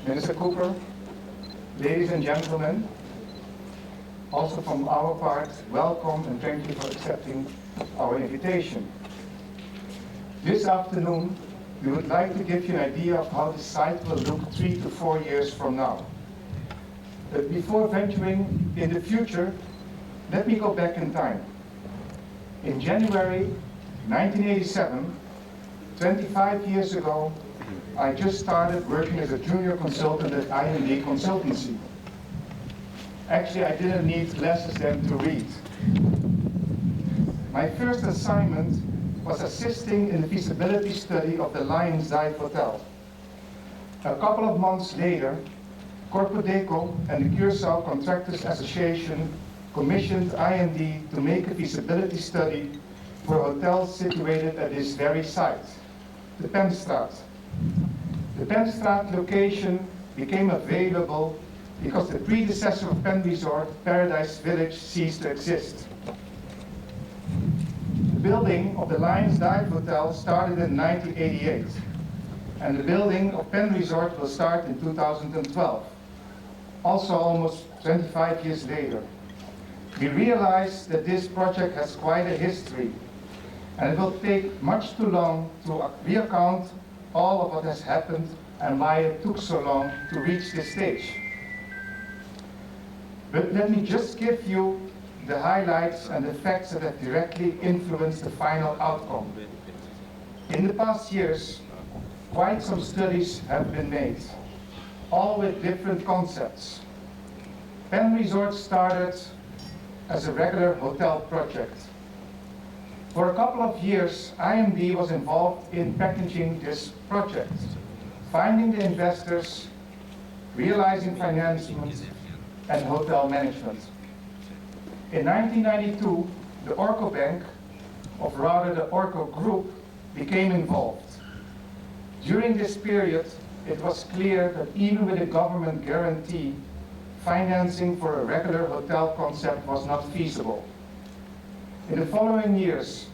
Minister Cooper, ladies and gentlemen, also from our part, welcome and thank you for accepting our invitation. This afternoon, we would like to give you an idea of how the site will look 3 to 4 years from now. But before venturing in the future, let me go back in time. In January 1987, 25 years ago, I just started working as a junior consultant at IND Consultancy. Actually, I didn't need less than to read. My first assignment was assisting in the feasibility study of the Lions Dive Hotel. A couple of months later, Corpodeco and the Curaçao Contractors Association commissioned IND to make a feasibility study for hotels situated at this very site, the Penstraat. The Penstraat location became available because the predecessor of Pen Resort, Paradise Village, ceased to exist. The building of the Lions Dive Hotel started in 1988, and the building of Pen Resort will start in 2012, also almost 25 years later. We realize that this project has quite a history, and it will take much too long to recount all of what has happened and why it took so long to reach this stage. But let me just give you the highlights and the facts that have directly influenced the final outcome. In the past years, quite some studies have been made, all with different concepts. Pen Resort started as a regular hotel project. For a couple of years, IMD was involved in packaging this project, finding the investors, realizing financing, and hotel management. In 1992, the Orco Bank, or rather the Orco Group, became involved. During this period, it was clear that even with a government guarantee, financing for a regular hotel concept was not feasible. In the following years,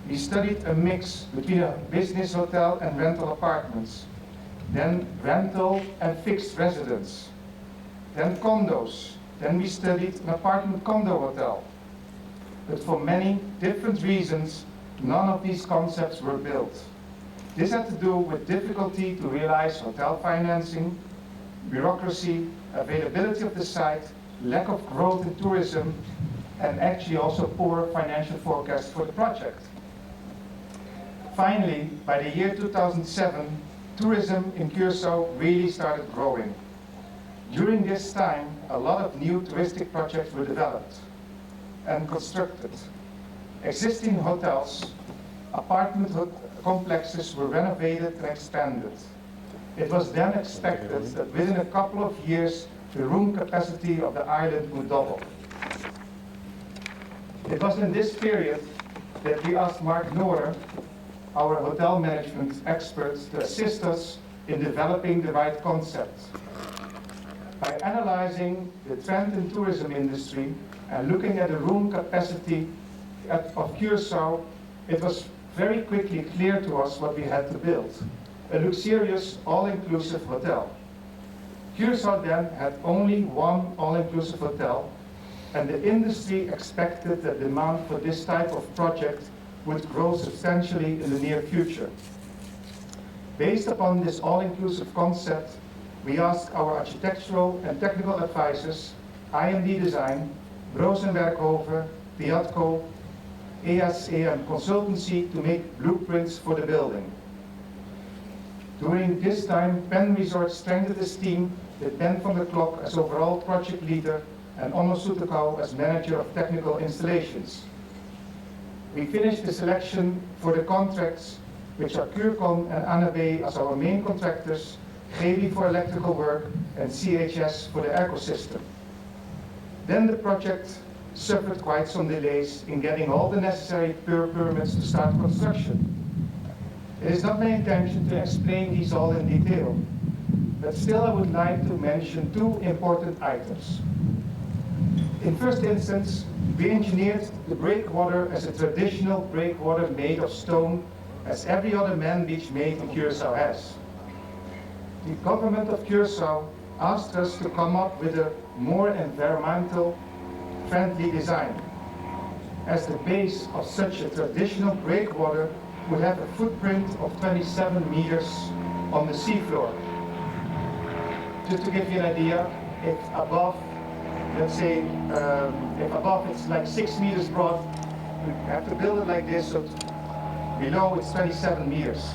we studied a mix between a business hotel and rental apartments, then rental and fixed residence, then condos, then we studied an apartment condo hotel. But for many different reasons, none of these concepts were built. This had to do with difficulty to realize hotel financing, bureaucracy, availability of the site, lack of growth in tourism, and actually also poor financial forecast for the project. Finally, by the year 2007, tourism in Curaçao really started growing. During this time, a lot of new touristic projects were developed and constructed. Existing hotels, apartment complexes were renovated and expanded. It was then expected that within a couple of years, the room capacity of the island would double. It was in this period that we asked Mark Noor, our hotel management expert, to assist us in developing the right concept. By analyzing the trend in tourism industry and looking at the room capacity of Curaçao, it was very quickly clear to us what we had to build: a luxurious, all-inclusive hotel. Curaçao then had only one all-inclusive hotel, and the industry expected that demand for this type of project would grow substantially in the near future. Based upon this all-inclusive concept, we asked our architectural and technical advisors, IMD Design, Broos en Werkhoven, Piatco, ESE and Consultancy, to make blueprints for the building. During this time, Pen Resort strengthened its team with Ben van der Klok as overall project leader and Onno Soetekau as manager of technical installations. We finished the selection for the contracts, which are Curecon and Anabe as our main contractors, GEWI for electrical work, and CHS for the ecosystem. Then the project suffered quite some delays in getting all the necessary permits to start construction. It is not my intention to explain these all in detail, but still I would like to mention two important items. In first instance, we engineered the breakwater as a traditional breakwater made of stone, as every other man beach made in Curaçao has. the government of Curaçao asked us to come up with a more environmental friendly design, as the base of such a traditional breakwater would have a footprint of 27 meters on the seafloor. Just to give you an idea, if above, let's say, if above it's like 6 meters broad, we have to build it like this, so below it's 27 meters.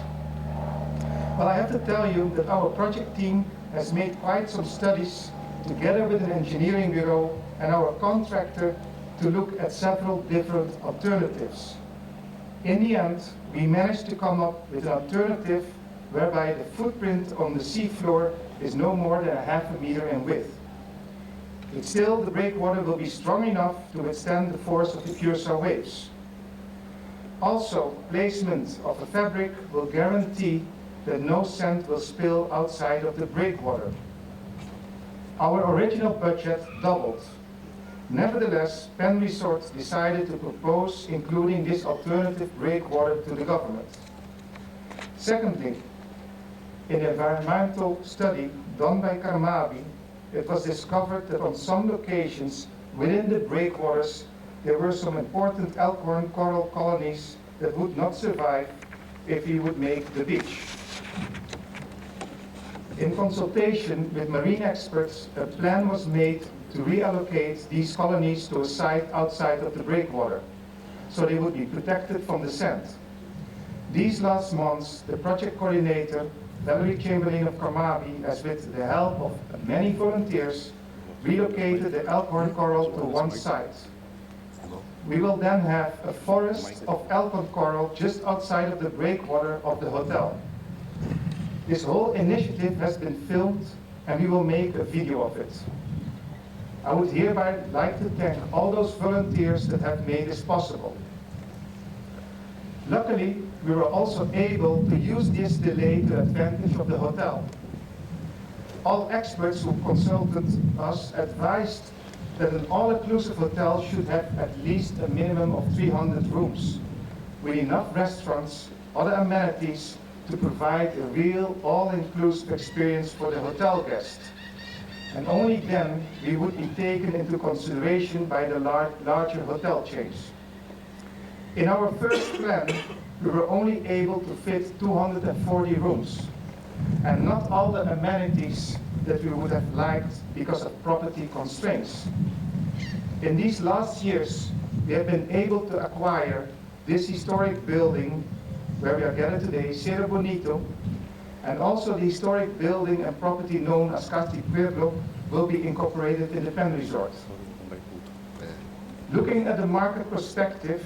Well, I have to tell you that our project team has made quite some studies together with an engineering bureau and our contractor to look at several different alternatives. In the end, we managed to come up with an alternative whereby the footprint on the seafloor is no more than a half a meter in width. But still, the breakwater will be strong enough to withstand the force of the Curaçao waves. Also, placement of a fabric will guarantee that no sand will spill outside of the breakwater. Our original budget doubled. Nevertheless, Penn Resort decided to propose including this alternative breakwater to the government. Secondly, in an environmental study done by Carmabi, it was discovered that on some locations within the breakwaters there were some important elkhorn coral colonies that would not survive if we would make the beach. In consultation with marine experts, a plan was made to reallocate these colonies to a site outside of the breakwater, so they would be protected from the sand. These last months, the project coordinator, Valerie Chamberlain of Carmabi, as with the help of many volunteers, relocated the elkhorn coral to one site. We will then have a forest of elkhorn coral just outside of the breakwater of the hotel. This whole initiative has been filmed and we will make a video of it. I would hereby like to thank all those volunteers that have made this possible. Luckily, we were also able to use this delay to advantage of the hotel. All experts who consulted us advised that an all-inclusive hotel should have at least a minimum of 300 rooms, with enough restaurants, other amenities to provide a real all-inclusive experience for the hotel guest. And only then we would be taken into consideration by the larger hotel chains. In our first plan, we were only able to fit 240 rooms, and not all the amenities that we would have liked because of property constraints. In these last years, we have been able to acquire this historic building where we are gathered today, Cerro Bonito, and also the historic building and property known as Casti Pueblo will be incorporated in the Penn Resort. Looking at the market perspective,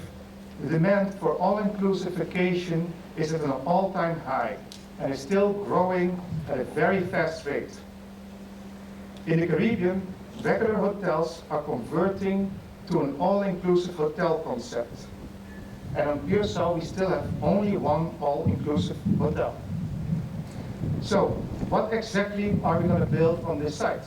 the demand for all-inclusive vacation is at an all-time high and is still growing at a very fast rate. In the Caribbean, regular hotels are converting to an all-inclusive hotel concept. And on Curaçao, we still have only one all-inclusive hotel. So, what exactly are we going to build on this site?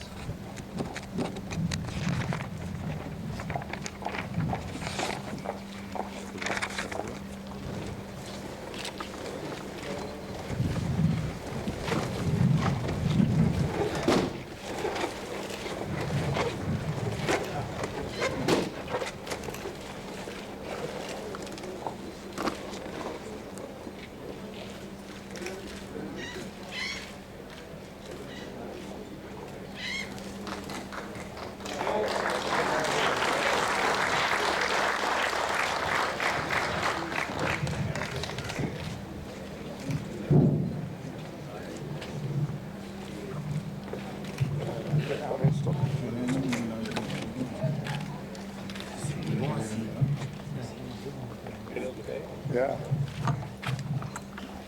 Yeah.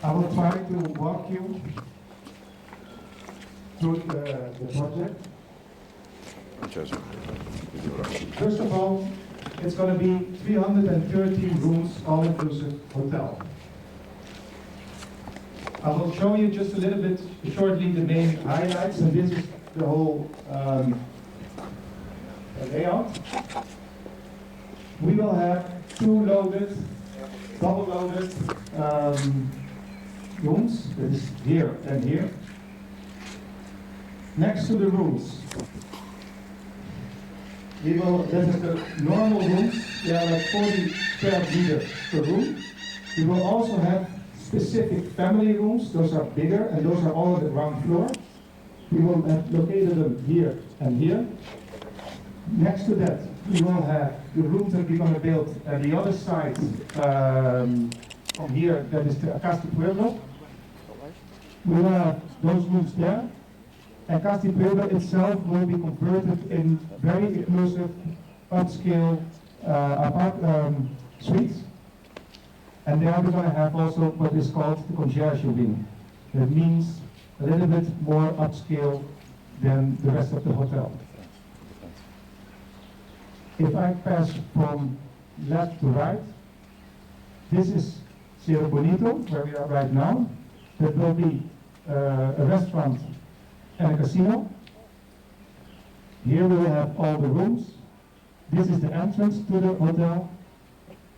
I will try to walk you through the project. First of all, it's going to be 330 rooms all-inclusive hotel. I will show you just a little bit shortly the main highlights, and this is the whole layout. We will have two loaded, double-loaded rooms, that is here and here. Next to the rooms, this is the normal rooms, they are like 40 square meters per room. We will also have specific family rooms, those are bigger, and those are all on the ground floor. We will have located them here and here. Next to that, we will have the rooms that we're going to build at the other side from here, that is the Casti Pueblo. We will have those rooms there. And Casti Pueblo itself will be converted in very exclusive, upscale suites. And there we're going to have also what is called the concierge wing. That means a little bit more upscale than the rest of the hotel. If I pass from left to right, this is Cerro Bonito, where we are right now. That will be a restaurant and a casino. Here we will have all the rooms. This is the entrance to the hotel.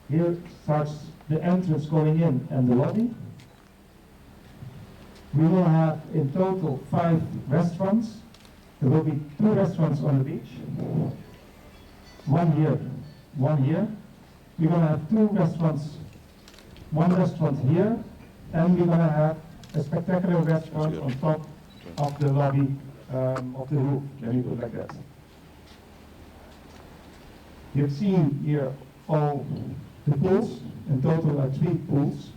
Here starts the entrance going in and the lobby. We will have in total 5 restaurants. There will be 2 restaurants on the beach. One here. We're going to have 2 restaurants, 1 restaurant here, and we're going to have a spectacular restaurant on top of the lobby of the roof. Let me put it like that. You've seen here all the pools. In total are 3 pools.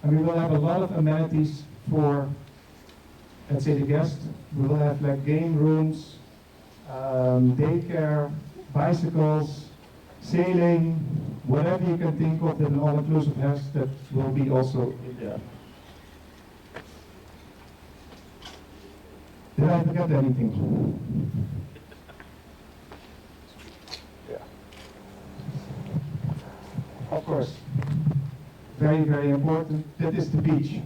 And we will have a lot of amenities for, let's say, the guests. We will have like game rooms, daycare, bicycles, sailing, whatever you can think of that an all-inclusive has, that will be also in there. Did I forget anything? Yeah. Of course, very, very important, that is the beach.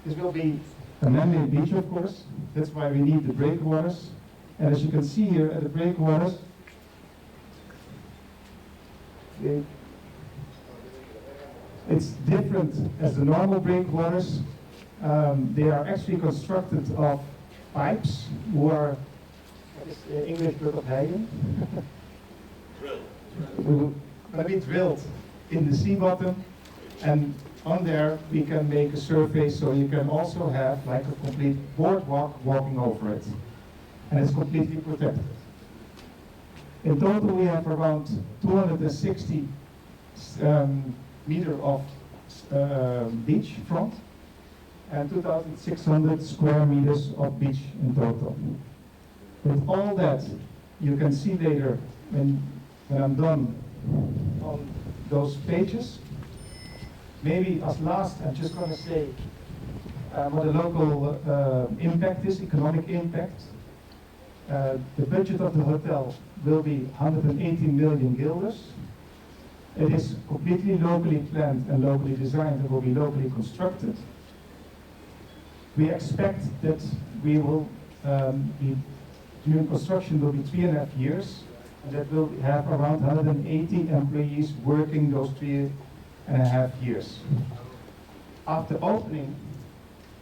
This will be a man-made beach, of course. That's why we need the breakwaters. And as you can see here at the breakwaters, it's different as the normal breakwaters. They are actually constructed of pipes, who are, what is the English word of heijen? But we drilled in the sea bottom, and on there we can make a surface, so you can also have like a complete boardwalk walking over it. And it's completely protected. In total we have around 260 meter of beach front and 2,600 square meters of beach in total. With all that, you can see later when I'm done on those pages. Maybe as last, I'm just going to say what the local impact is, economic impact. The budget of the hotel will be 118 million guilders. It is completely locally planned and locally designed and will be locally constructed. We expect that we will during construction will be 3.5 years, and that will have around 180 employees working those 3.5 years. After opening,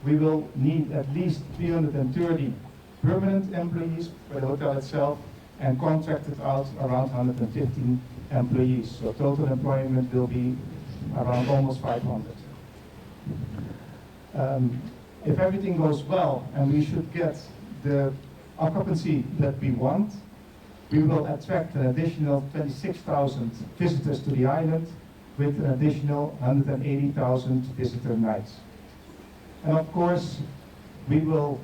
we will need at least 330 permanent employees for the hotel itself, and contracted out around 115 employees. So total employment will be around almost 500. If everything goes well and we should get the occupancy that we want, we will attract an additional 26,000 visitors to the island with an additional 180,000 visitor nights. And of course, we will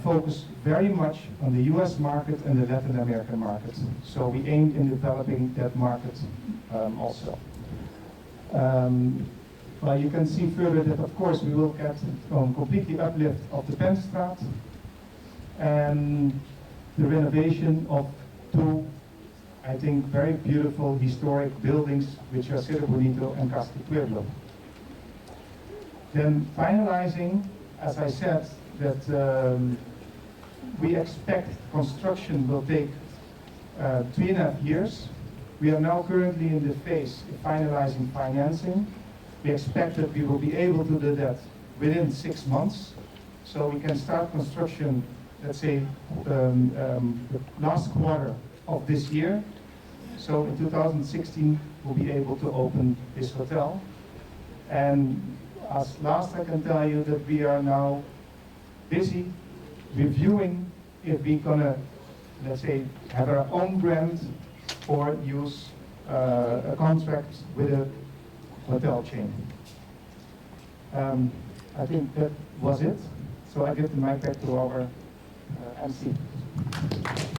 focus very much on the US market and the Latin American market. So we aim in developing that market also. Well, you can see further that of course we will get completely uplift of the Penstraat and the renovation of 2, I think, very beautiful historic buildings, which are Cerro Bonito and Casti Pueblo. Then finalizing, as I said, that we expect construction will take 3.5 years. We are now currently in the phase of finalizing financing. We expect that we will be able to do that within 6 months. so we can start construction, let's say, the last quarter of this year. So in 2016, we'll be able to open this hotel. And as last, I can tell you that we are now busy reviewing if we're gonna, let's say, have our own brand or use a contract with a hotel chain. I think that was it. So I give the mic back to our MC.